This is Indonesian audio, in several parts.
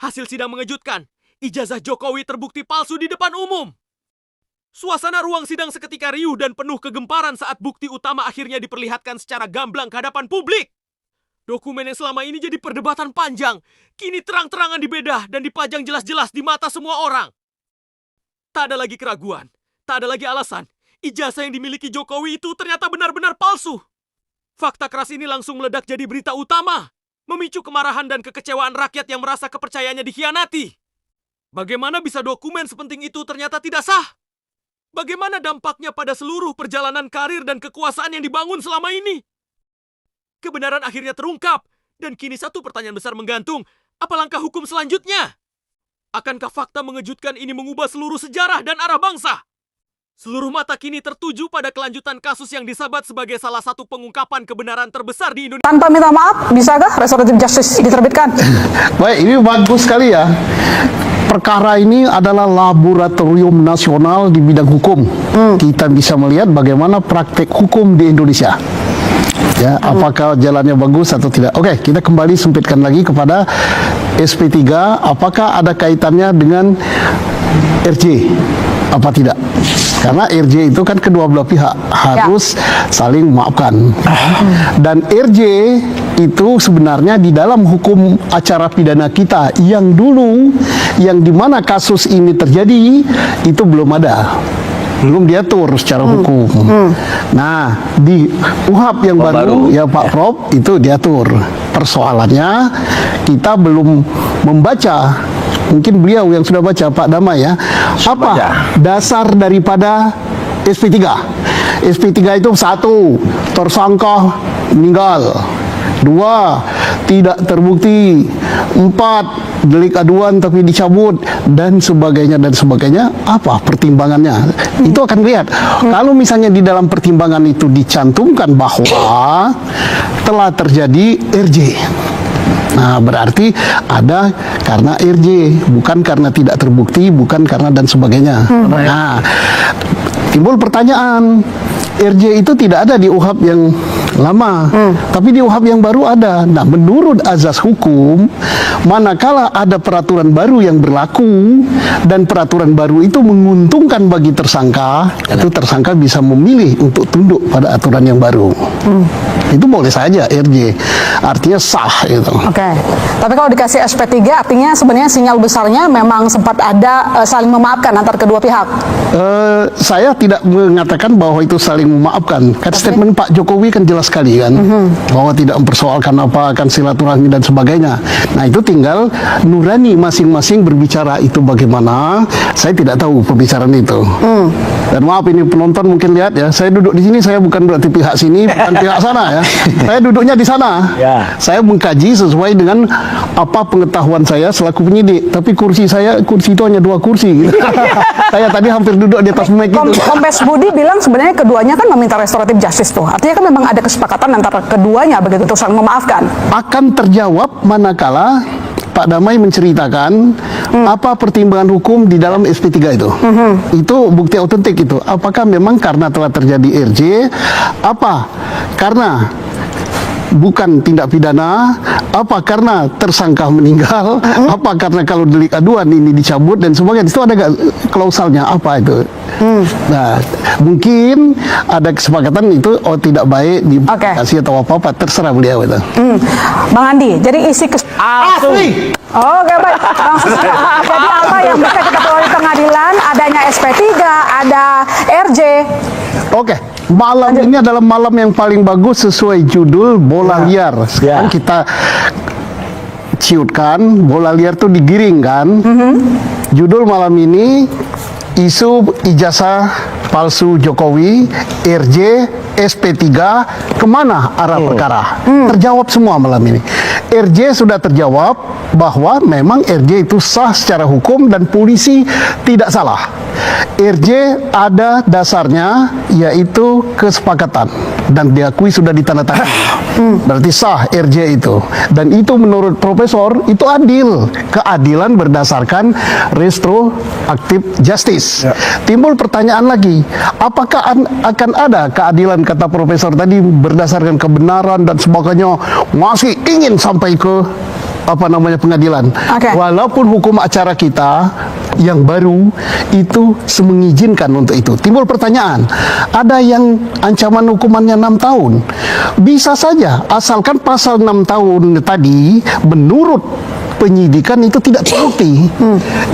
Hasil sidang mengejutkan. Ijazah Jokowi terbukti palsu di depan umum. Suasana ruang sidang seketika riuh dan penuh kegemparan saat bukti utama akhirnya diperlihatkan secara gamblang ke hadapan publik. Dokumen yang selama ini jadi perdebatan panjang, kini terang-terangan dibedah dan dipajang jelas-jelas di mata semua orang. Tak ada lagi keraguan, tak ada lagi alasan. Ijazah yang dimiliki Jokowi itu ternyata benar-benar palsu. Fakta keras ini langsung meledak jadi berita utama, memicu kemarahan dan kekecewaan rakyat yang merasa kepercayaannya dikhianati. Bagaimana bisa dokumen sepenting itu ternyata tidak sah? Bagaimana dampaknya pada seluruh perjalanan karir dan kekuasaan yang dibangun selama ini? Kebenaran akhirnya terungkap, dan kini satu pertanyaan besar menggantung, apa langkah hukum selanjutnya? Akankah fakta mengejutkan ini mengubah seluruh sejarah dan arah bangsa? Seluruh mata kini tertuju pada kelanjutan kasus yang disabat sebagai salah satu pengungkapan kebenaran terbesar di Indonesia. Tanpa minta maaf, bisakah restoratif justice diterbitkan? Baik, ini bagus sekali ya. Perkara ini adalah laboratorium nasional di bidang hukum. Kita bisa melihat bagaimana praktek hukum di Indonesia. Ya, apakah jalannya bagus atau tidak? Oke, kita kembali sempitkan lagi kepada SP3. Apakah ada kaitannya dengan RJ? Apa tidak? Karena RJ itu kan kedua belah pihak harus saling memaafkan. Dan RJ itu sebenarnya di dalam hukum acara pidana kita yang dulu, yang dimana kasus ini terjadi, itu belum ada. Belum diatur secara hukum. Nah, di UHAP yang baru, ya Pak Prof, itu diatur. Persoalannya, kita belum membaca. Mungkin beliau yang sudah baca, Pak Damai ya. Apa dasar daripada SP3? SP3 itu 1, tersangka meninggal. 2, tidak terbukti. 4, delik aduan tapi dicabut, dan sebagainya dan sebagainya. Apa pertimbangannya? Itu akan lihat. Kalau misalnya di dalam pertimbangan itu dicantumkan bahwa telah terjadi RJ, nah berarti ada karena RJ, bukan karena tidak terbukti, bukan karena dan sebagainya. Nah, timbul pertanyaan, RJ itu tidak ada di UHAP yang lama, tapi di UHAP yang baru ada. Nah, menurut azas hukum, manakala ada peraturan baru yang berlaku dan peraturan baru itu menguntungkan bagi tersangka, itu tersangka bisa memilih untuk tunduk pada aturan yang baru. Itu boleh saja RJ, artinya sah itu. Oke. Tapi kalau dikasih SP3 artinya sebenarnya sinyal besarnya memang sempat ada saling memaafkan antar kedua pihak. Saya tidak mengatakan bahwa itu saling memaafkan. Kan statement Pak Jokowi kan jelas sekali kan, bahwa tidak mempersoalkan apa akan silaturahmi dan sebagainya. Nah, itu tinggal nurani masing-masing berbicara itu bagaimana. Saya tidak tahu pembicaraan itu. Dan maaf ini penonton mungkin lihat ya, saya duduk di sini, saya bukan berarti pihak sini, bukan pihak sana ya. Saya duduknya di sana. Saya mengkaji sesuai dengan apa pengetahuan saya selaku penyidik. Tapi kursi itu hanya 2 kursi. Saya tadi hampir duduk di atas mic itu. Kombes Budi bilang sebenarnya keduanya kan meminta restoratif justice tuh. Artinya kan memang ada kesepakatan antara keduanya begitu untuk saling memaafkan. Akan terjawab manakala Pak Damai menceritakan apa pertimbangan hukum di dalam SP3 itu. Itu bukti otentik itu. Apakah memang karena telah terjadi RJ, apa karena bukan tindak pidana, apa karena tersangka meninggal, apa karena kalau delik aduan ini dicabut dan sebagainya. Itu ada klausalnya apa itu? Nah, mungkin ada kesepakatan itu tidak baik dikasih atau apa-apa, terserah beliau itu. Bang Andi, jadi isi asli. Oke, baik. Jadi apa yang bisa kita peroleh pengadilan, adanya SP3, ada RJ. Oke, malam ini adalah malam yang paling bagus sesuai judul Bola Liar. Sekarang kita ciutkan, bola liar itu digiring kan. Judul malam ini, isu ijazah palsu Jokowi, RJ, SP3, kemana arah perkara? Terjawab semua malam ini. RJ sudah terjawab bahwa memang RJ itu sah secara hukum dan polisi tidak salah. RJ ada dasarnya, yaitu kesepakatan, dan diakui sudah ditandatangani. Berarti sah RJ itu, dan itu menurut profesor itu adil. Keadilan berdasarkan retroaktif justice. Timbul pertanyaan lagi, apakah akan ada keadilan, kata profesor tadi, berdasarkan kebenaran dan sebagainya, masih ingin sampai ke pengadilan. Oke. Walaupun hukum acara kita yang baru itu mengizinkan untuk itu. Timbul pertanyaan, ada yang ancaman hukumannya 6 tahun. Bisa saja, asalkan pasal 6 tahun tadi menurut penyidikan itu tidak terbukti.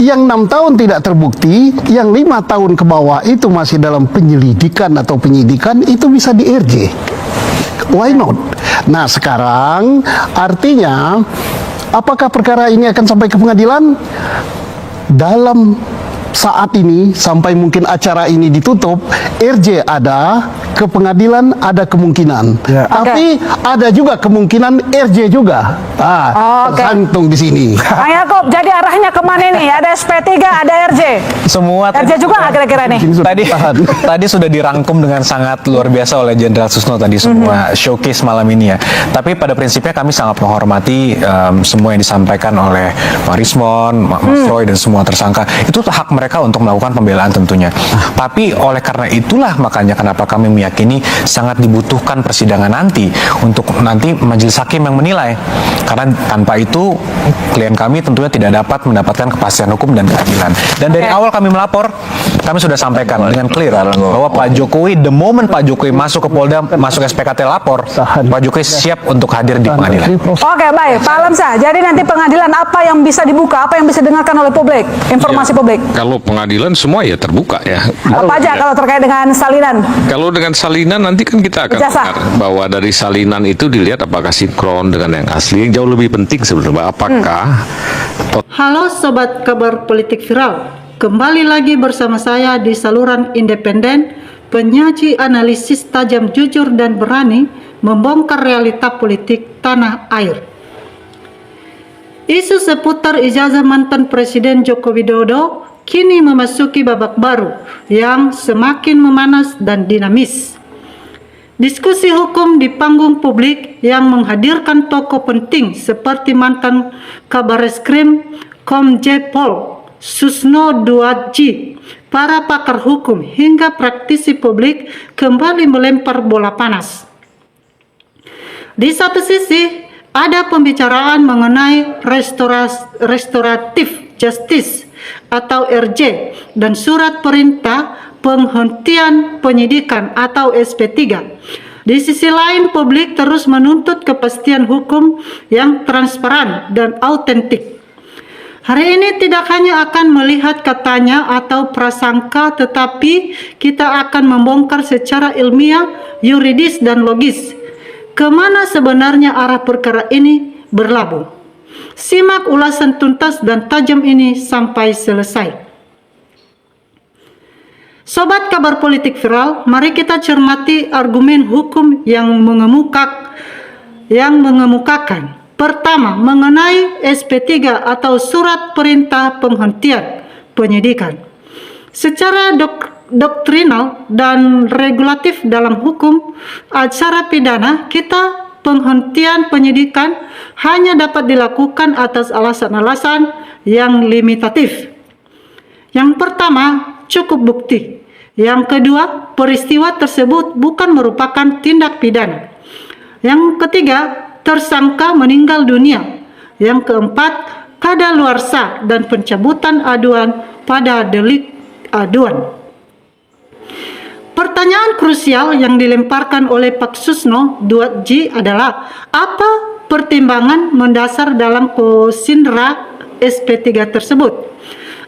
Yang 6 tahun tidak terbukti, yang 5 tahun ke bawah itu masih dalam penyelidikan atau penyidikan, itu bisa di RJ. Why not? Nah, sekarang artinya apakah perkara ini akan sampai ke pengadilan? Dalam saat ini sampai mungkin acara ini ditutup, RJ ada, ke pengadilan ada kemungkinan. Ya. Tapi ada juga kemungkinan RJ juga. Oke. Tergantung di sini. Bang Yaakob, jadi arahnya kemana nih? Ada SP3, ada RJ. Semua RJ juga nggak kira-kira nih? tadi sudah dirangkum dengan sangat luar biasa oleh Jenderal Susno tadi semua showcase malam ini ya. Tapi pada prinsipnya kami sangat menghormati semua yang disampaikan oleh Pak Rismon, Mas Roy dan semua tersangka. Itu hak mereka untuk melakukan pembelaan tentunya. Tapi oleh karena itulah makanya kenapa kami meyakini sangat dibutuhkan persidangan nanti untuk nanti majelis hakim yang menilai. Karena tanpa itu klien kami tentunya tidak dapat mendapatkan kepastian hukum dan keadilan. Dan dari awal kami melapor, kami sudah sampaikan dengan clear bahwa Pak Jokowi, the moment Pak Jokowi masuk ke Polda, masuk SPKT lapor, Pak Jokowi siap untuk hadir di pengadilan. Oke, baik. Pak Alamsyah, jadi nanti pengadilan apa yang bisa dibuka, apa yang bisa didengarkan oleh publik, informasi publik? Kalau pengadilan semua ya terbuka ya. Apa aja kalau terkait dengan salinan? Kalau dengan salinan nanti kan kita akan Ijazah. dengar bahwa dari salinan itu dilihat apakah sinkron dengan yang asli. Yang jauh lebih penting sebenarnya apakah Halo Sobat Kabar Politik Viral, kembali lagi bersama saya di saluran independen, penyaji analisis tajam, jujur dan berani membongkar realita politik tanah air. Isu seputar ijazah mantan Presiden Joko Widodo kini memasuki babak baru yang semakin memanas dan dinamis. Diskusi hukum di panggung publik yang menghadirkan tokoh penting seperti mantan Kabareskrim Komjepol Susno Duadji, para pakar hukum hingga praktisi publik kembali melempar bola panas. Di satu sisi, ada pembicaraan mengenai restoratif justice atau RJ dan surat perintah penghentian penyidikan atau SP3. Di sisi lain, publik terus menuntut kepastian hukum yang transparan dan autentik. Hari ini tidak hanya akan melihat katanya atau prasangka, tetapi kita akan membongkar secara ilmiah, yuridis, dan logis kemana sebenarnya arah perkara ini berlabuh. Simak ulasan tuntas dan tajam ini sampai selesai. Sobat Kabar Politik Viral, mari kita cermati argumen hukum yang mengemukakan. Pertama, mengenai SP3 atau surat perintah penghentian penyidikan. Secara doktrinal dan regulatif dalam hukum acara pidana, penghentian penyidikan hanya dapat dilakukan atas alasan-alasan yang limitatif. Yang pertama, cukup bukti. Yang kedua, peristiwa tersebut bukan merupakan tindak pidana. Yang ketiga, tersangka meninggal dunia. Yang keempat, kadaluarsa dan pencabutan aduan pada delik aduan. Pertanyaan krusial yang dilemparkan oleh Pak Susno Duadji adalah apa pertimbangan mendasar dalam konsideran SP3 tersebut?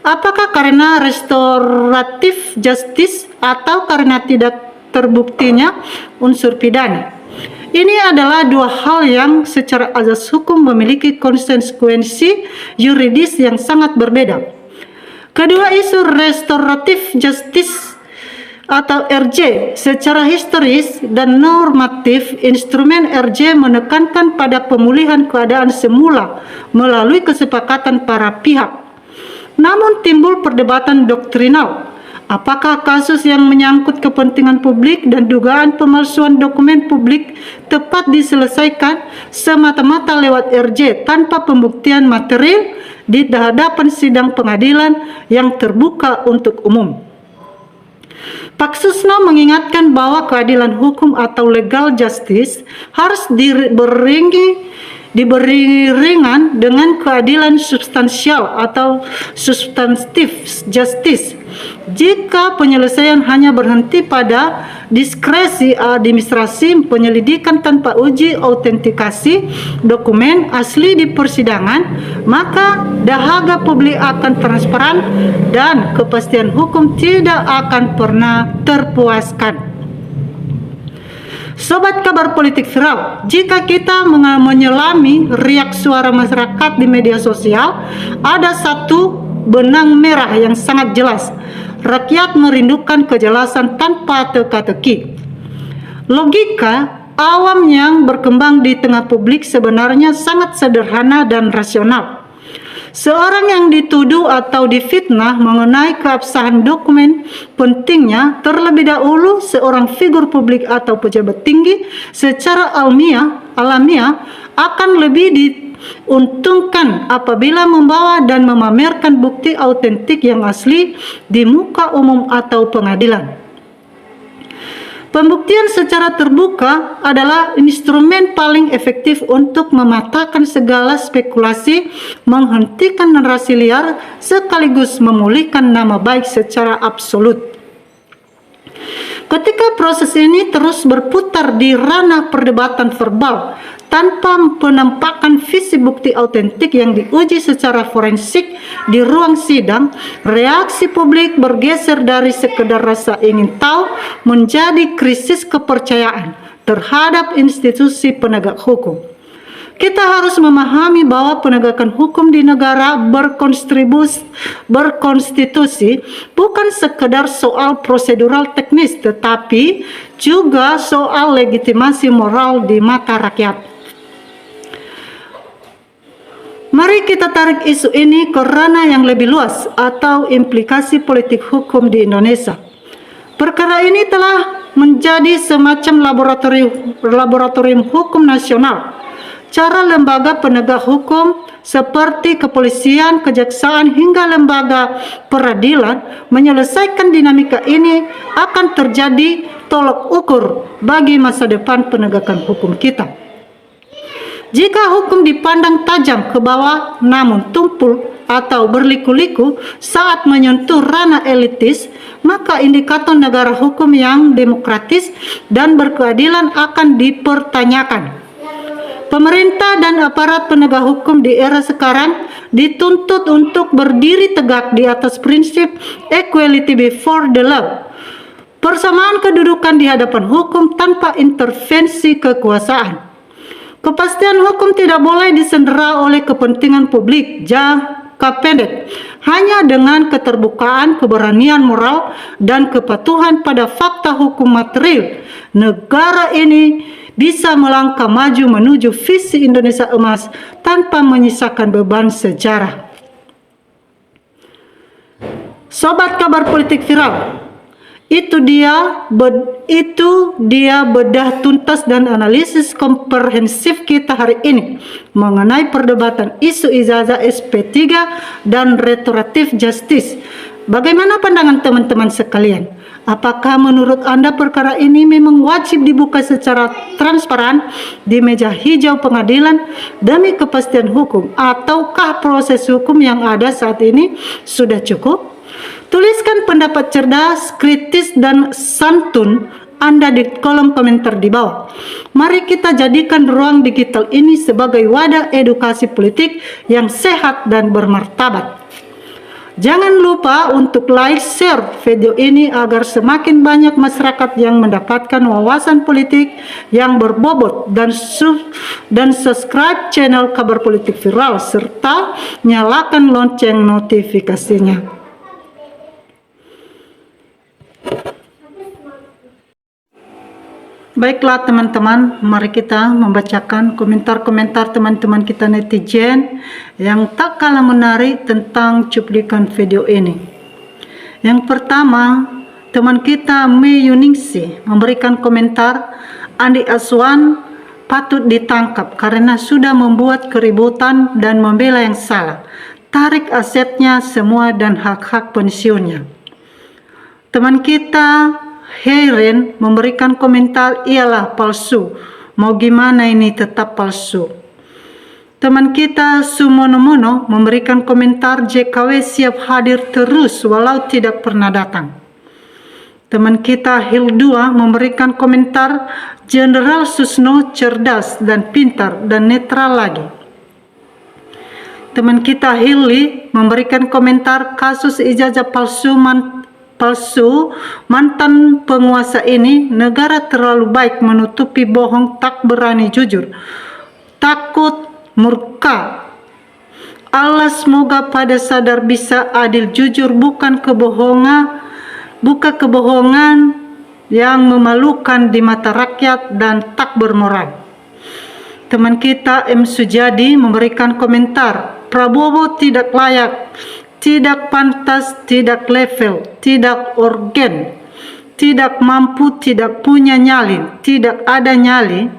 Apakah karena restoratif justice atau karena tidak terbuktinya unsur pidana? Ini adalah dua hal yang secara azas hukum memiliki konsekuensi yuridis yang sangat berbeda. Kedua isu restoratif justice atau RJ secara historis dan normatif, instrumen RJ menekankan pada pemulihan keadaan semula melalui kesepakatan para pihak. Namun timbul perdebatan doktrinal. Apakah kasus yang menyangkut kepentingan publik dan dugaan pemalsuan dokumen publik tepat diselesaikan semata-mata lewat RJ tanpa pembuktian material di hadapan sidang pengadilan yang terbuka untuk umum? Pak Susno mengingatkan bahwa keadilan hukum atau legal justice harus diiringi diberi ringan dengan keadilan substansial atau substantive justice. Jika penyelesaian hanya berhenti pada diskresi administrasi penyelidikan tanpa uji autentikasi dokumen asli di persidangan, maka dahaga publik akan transparan dan kepastian hukum tidak akan pernah terpuaskan. Sobat Kabar Politik Viral, jika kita menyelami riak suara masyarakat di media sosial, ada satu benang merah yang sangat jelas. Rakyat merindukan kejelasan tanpa teka-teki. Logika awam yang berkembang di tengah publik sebenarnya sangat sederhana dan rasional. Seorang yang dituduh atau difitnah mengenai keabsahan dokumen, pentingnya terlebih dahulu seorang figur publik atau pejabat tinggi secara alamiah akan lebih diuntungkan apabila membawa dan memamerkan bukti autentik yang asli di muka umum atau pengadilan. Pembuktian secara terbuka adalah instrumen paling efektif untuk mematahkan segala spekulasi, menghentikan narasi liar, sekaligus memulihkan nama baik secara absolut. Ketika proses ini terus berputar di ranah perdebatan verbal tanpa penampakan visi bukti autentik yang diuji secara forensik di ruang sidang, reaksi publik bergeser dari sekedar rasa ingin tahu menjadi krisis kepercayaan terhadap institusi penegak hukum. Kita harus memahami bahwa penegakan hukum di negara berkonstitusi bukan sekedar soal prosedural teknis, tetapi juga soal legitimasi moral di mata rakyat. Mari kita tarik isu ini ke ranah yang lebih luas atau implikasi politik hukum di Indonesia. Perkara ini telah menjadi semacam laboratorium hukum nasional. Cara lembaga penegak hukum seperti kepolisian, kejaksaan hingga lembaga peradilan menyelesaikan dinamika ini akan terjadi tolok ukur bagi masa depan penegakan hukum kita. Jika hukum dipandang tajam ke bawah namun tumpul atau berliku-liku saat menyentuh ranah elitis, maka indikator negara hukum yang demokratis dan berkeadilan akan dipertanyakan. Pemerintah dan aparat penegak hukum di era sekarang dituntut untuk berdiri tegak di atas prinsip equality before the law, persamaan kedudukan di hadapan hukum tanpa intervensi kekuasaan. Kepastian hukum tidak boleh disandera oleh kepentingan publik jangka pendek. Hanya dengan keterbukaan, keberanian moral, dan kepatuhan pada fakta hukum material, negara ini bisa melangkah maju menuju visi Indonesia emas tanpa menyisakan beban sejarah. Sobat Kabar Politik Viral, itu dia bedah tuntas dan analisis komprehensif kita hari ini mengenai perdebatan isu ijazah SP3 dan restoratif justice. Bagaimana pandangan teman-teman sekalian? Apakah menurut Anda perkara ini memang wajib dibuka secara transparan di meja hijau pengadilan demi kepastian hukum, ataukah proses hukum yang ada saat ini sudah cukup? Tuliskan pendapat cerdas, kritis, dan santun Anda di kolom komentar di bawah. Mari kita jadikan ruang digital ini sebagai wadah edukasi politik yang sehat dan bermartabat. Jangan lupa untuk like, share video ini agar semakin banyak masyarakat yang mendapatkan wawasan politik yang berbobot, dan subscribe channel Kabar Politik Viral serta nyalakan lonceng notifikasinya. Baiklah teman-teman, mari kita membacakan komentar-komentar teman-teman kita netizen yang tak kalah menarik tentang cuplikan video ini. Yang pertama, teman kita Mei Yuningsi memberikan komentar, Andi Aswan patut ditangkap karena sudah membuat keributan dan membela yang salah. Tarik asetnya semua dan hak-hak pensiunnya. Teman kita Heren memberikan komentar, ialah palsu. Mau gimana ini tetap palsu. Teman kita Sumono memberikan komentar JKW siap hadir terus walau tidak pernah datang. Teman kita Hildua memberikan komentar Jenderal Susno cerdas dan pintar dan netral lagi. Teman kita Hilly memberikan komentar kasus ijazah palsu mantan penguasa ini, negara terlalu baik menutupi bohong, tak berani jujur, takut murka. Allah semoga pada sadar bisa adil jujur, bukan kebohongan yang memalukan di mata rakyat dan tak bermoral. Teman kita M. Sujadi memberikan komentar Prabowo tidak layak, tidak pantas, tidak level, tidak organ, tidak mampu, tidak punya nyali, tidak ada nyali,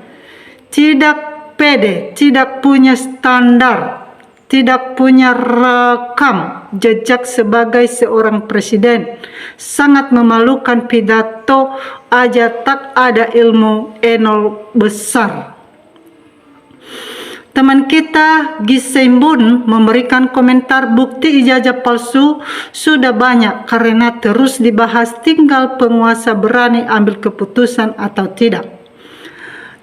tidak pede, tidak punya standar, tidak punya rekam jejak sebagai seorang presiden. Sangat memalukan, pidato aja tak ada ilmu, enol besar. Teman kita Gisembun memberikan komentar bukti ijazah palsu sudah banyak karena terus dibahas, tinggal penguasa berani ambil keputusan atau tidak.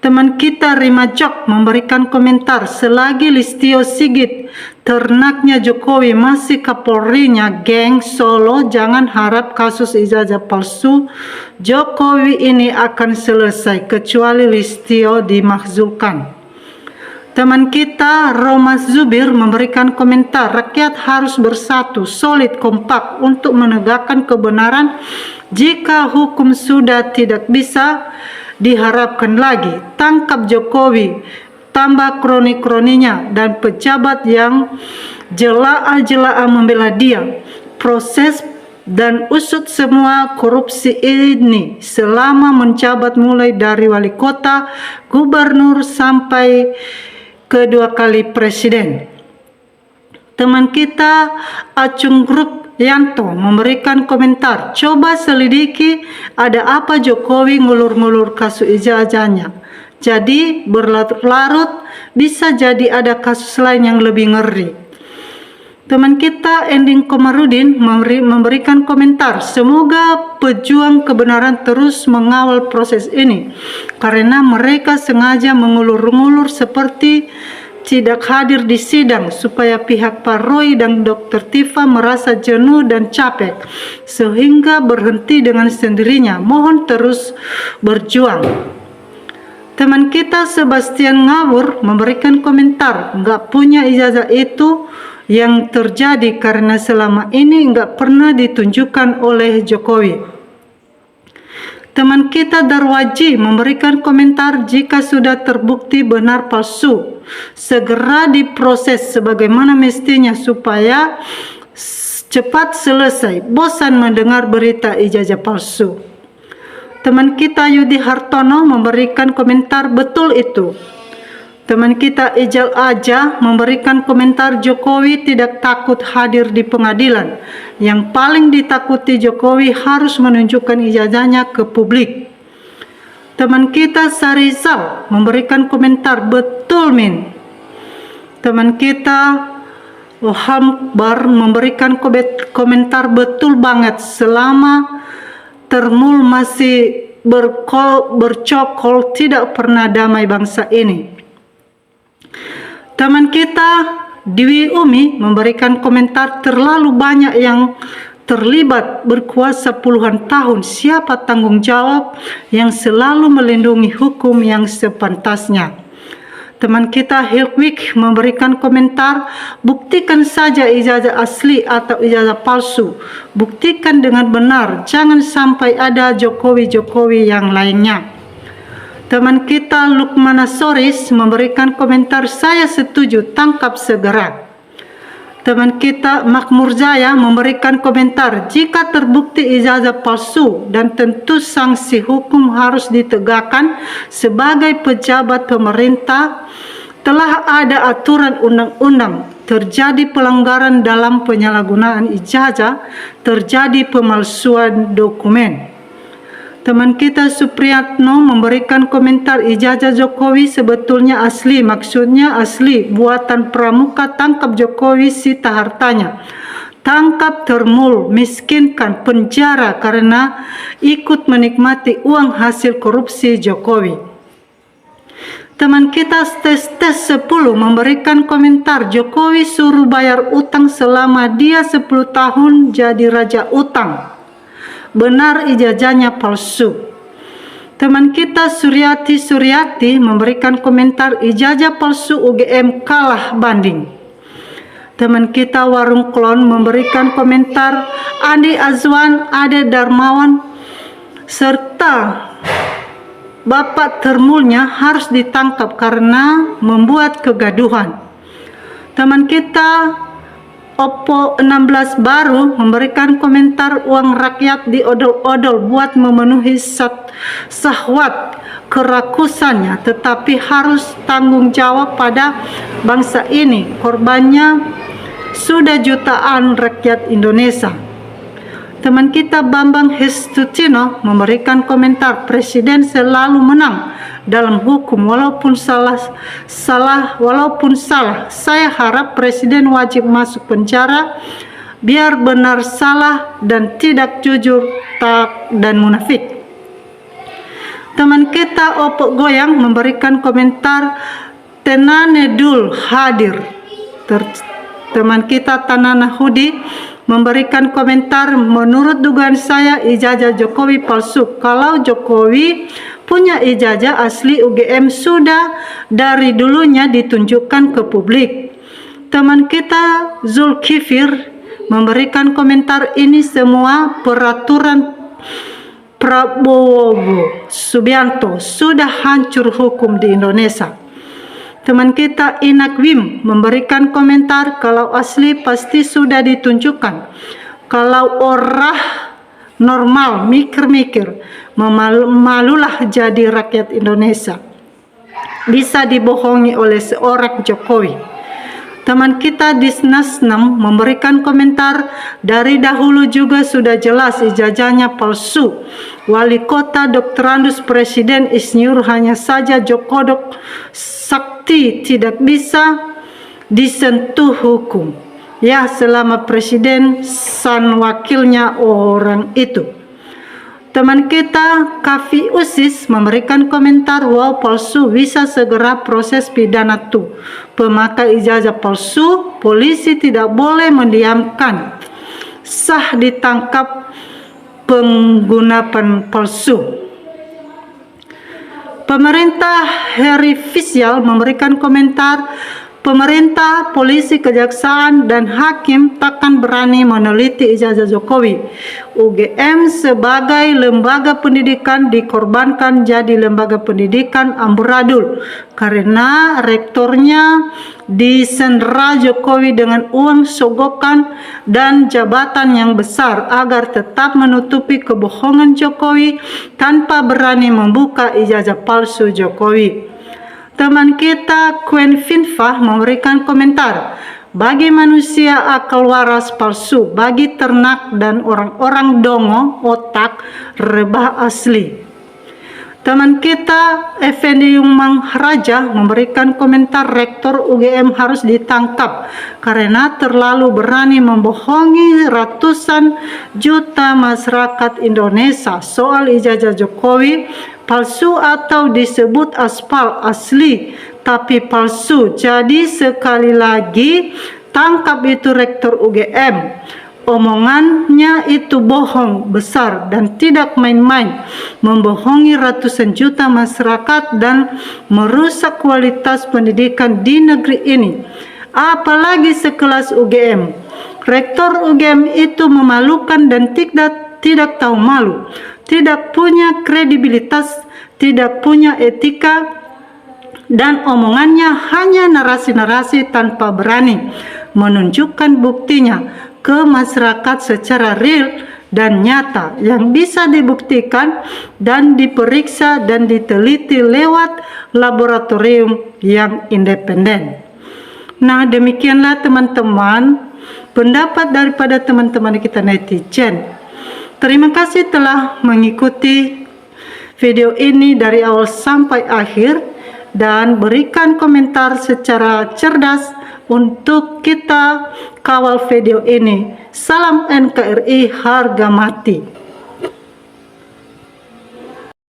Teman kita Rima Jok memberikan komentar selagi Listio Sigit ternaknya Jokowi masih Kapolrinya geng Solo, jangan harap kasus ijazah palsu Jokowi ini akan selesai kecuali Listio dimakzulkan. Teman kita Roma Zubir memberikan komentar rakyat harus bersatu, solid, kompak untuk menegakkan kebenaran. Jika hukum sudah tidak bisa diharapkan lagi, tangkap Jokowi, tambah kroni-kroninya dan pejabat yang jelaa-jelaa membela dia. Proses dan usut semua korupsi ini selama menjabat, mulai dari wali kota, gubernur sampai kedua kali presiden. Teman kita Acung Grup Yanto memberikan komentar, coba selidiki ada apa Jokowi ngulur-ngulur kasus ijazahnya. Jadi berlarut-larut, bisa jadi ada kasus lain yang lebih ngeri. Teman kita Ending Komarudin memberikan komentar, semoga pejuang kebenaran terus mengawal proses ini karena mereka sengaja mengulur-ngulur seperti tidak hadir di sidang supaya pihak Pak Roy dan Dr. Tifa merasa jenuh dan capek sehingga berhenti dengan sendirinya. Mohon terus berjuang. Teman kita Sebastian Ngawur memberikan komentar, nggak punya ijazah itu yang terjadi karena selama ini nggak pernah ditunjukkan oleh Jokowi. Teman kita Darwaji memberikan komentar, jika sudah terbukti benar palsu, segera diproses sebagaimana mestinya supaya cepat selesai. Bosan mendengar berita ijazah palsu. Teman kita Yudi Hartono memberikan komentar, betul itu. Teman kita Ijal Aja memberikan komentar, Jokowi tidak takut hadir di pengadilan. Yang paling ditakuti Jokowi harus menunjukkan ijazahnya ke publik. Teman kita Sarizal memberikan komentar, betul Min. Teman kita Hambar memberikan komentar, betul banget, selama Termul masih bercokol tidak pernah damai bangsa ini. Teman kita Dewi Umi memberikan komentar, terlalu banyak yang terlibat berkuasa puluhan tahun, siapa tanggung jawab yang selalu melindungi hukum yang sepantasnya. Teman kita Hilkwik memberikan komentar, buktikan saja ijazah asli atau ijazah palsu, buktikan dengan benar, jangan sampai ada Jokowi-Jokowi yang lainnya. Teman kita Lukmana Soris memberikan komentar, saya setuju, tangkap segera. Teman kita Makmur Jaya memberikan komentar, jika terbukti ijazah palsu dan tentu sanksi hukum harus ditegakkan sebagai pejabat pemerintah, telah ada aturan undang-undang, terjadi pelanggaran dalam penyalahgunaan ijazah, terjadi pemalsuan dokumen. Teman kita Supriyatno memberikan komentar ijazah Jokowi sebetulnya asli, maksudnya asli, buatan pramuka tangkap Jokowi sita hartanya. Tangkap, termul, miskinkan, penjara karena ikut menikmati uang hasil korupsi Jokowi. Teman kita tes 10 memberikan komentar Jokowi suruh bayar utang selama dia 10 tahun jadi raja utang. Benar ijazahnya palsu. Teman kita Suryati memberikan komentar ijazah palsu UGM kalah banding. Teman kita Warung Klon memberikan komentar Andi Azwan, Ade Darmawan serta Bapak termulnya harus ditangkap karena membuat kegaduhan. Teman kita Oppo 16 baru memberikan komentar uang rakyat diodol-odol buat memenuhi syahwat kerakusannya, tetapi harus tanggung jawab pada bangsa ini. Korbannya sudah jutaan rakyat Indonesia. Teman kita Bambang Hestutino memberikan komentar presiden selalu menang dalam hukum walaupun salah. Saya harap presiden wajib masuk penjara biar benar salah dan tidak jujur dan munafik. Teman kita Opok Goyang memberikan komentar Tenanedul hadir. Teman kita Tanana Hudi memberikan komentar menurut dugaan saya ijazah Jokowi palsu. Kalau Jokowi punya ijazah asli UGM sudah dari dulunya ditunjukkan ke publik. Teman kita Zulkifir memberikan komentar ini semua peraturan Prabowo Subianto sudah hancur hukum di Indonesia. Teman kita Inak Wim memberikan komentar kalau asli pasti sudah ditunjukkan. Kalau orang normal mikir-mikir, malulah jadi rakyat Indonesia. Bisa dibohongi oleh seorang Jokowi. Teman kita Disnas 6 memberikan komentar dari dahulu juga sudah jelas ijazahnya palsu. Wali kota doktorandus presiden Isnyur hanya saja Jokodok sakti tidak bisa disentuh hukum. Ya, selama presiden san wakilnya orang itu. Teman kita Kavi Usis memberikan komentar wow palsu, bisa segera proses pidana tuh. Pemakai ijazah palsu, polisi tidak boleh mendiamkan. Sah ditangkap pengguna palsu. Pemerintah Heri Fisial memberikan komentar pemerintah, polisi, kejaksaan, dan hakim takkan berani meneliti ijazah Jokowi. UGM sebagai lembaga pendidikan dikorbankan jadi lembaga pendidikan amburadul karena rektornya disandera Jokowi dengan uang sogokan dan jabatan yang besar agar tetap menutupi kebohongan Jokowi tanpa berani membuka ijazah palsu Jokowi. Teman kita Queen Finfa memberikan komentar, bagi manusia akal waras palsu, bagi ternak dan orang-orang dongo otak rebah asli. Teman kita Effendi Yumang Raja memberikan komentar rektor UGM harus ditangkap karena terlalu berani membohongi ratusan juta masyarakat Indonesia soal ijazah Jokowi palsu atau disebut aspal asli tapi palsu. Jadi sekali lagi tangkap itu rektor UGM. Omongannya itu bohong besar dan tidak main-main, membohongi ratusan juta masyarakat dan merusak kualitas pendidikan di negeri ini. Apalagi sekelas UGM. Rektor UGM itu memalukan dan tidak tahu malu, tidak punya kredibilitas, tidak punya etika, dan omongannya hanya narasi-narasi tanpa berani menunjukkan buktinya ke masyarakat secara real dan nyata yang bisa dibuktikan dan diperiksa dan diteliti lewat laboratorium yang independen. Nah, demikianlah teman-teman pendapat daripada teman-teman kita netizen. Terima kasih telah mengikuti video ini dari awal sampai akhir dan berikan komentar secara cerdas untuk kita kawal video ini. Salam NKRI harga mati.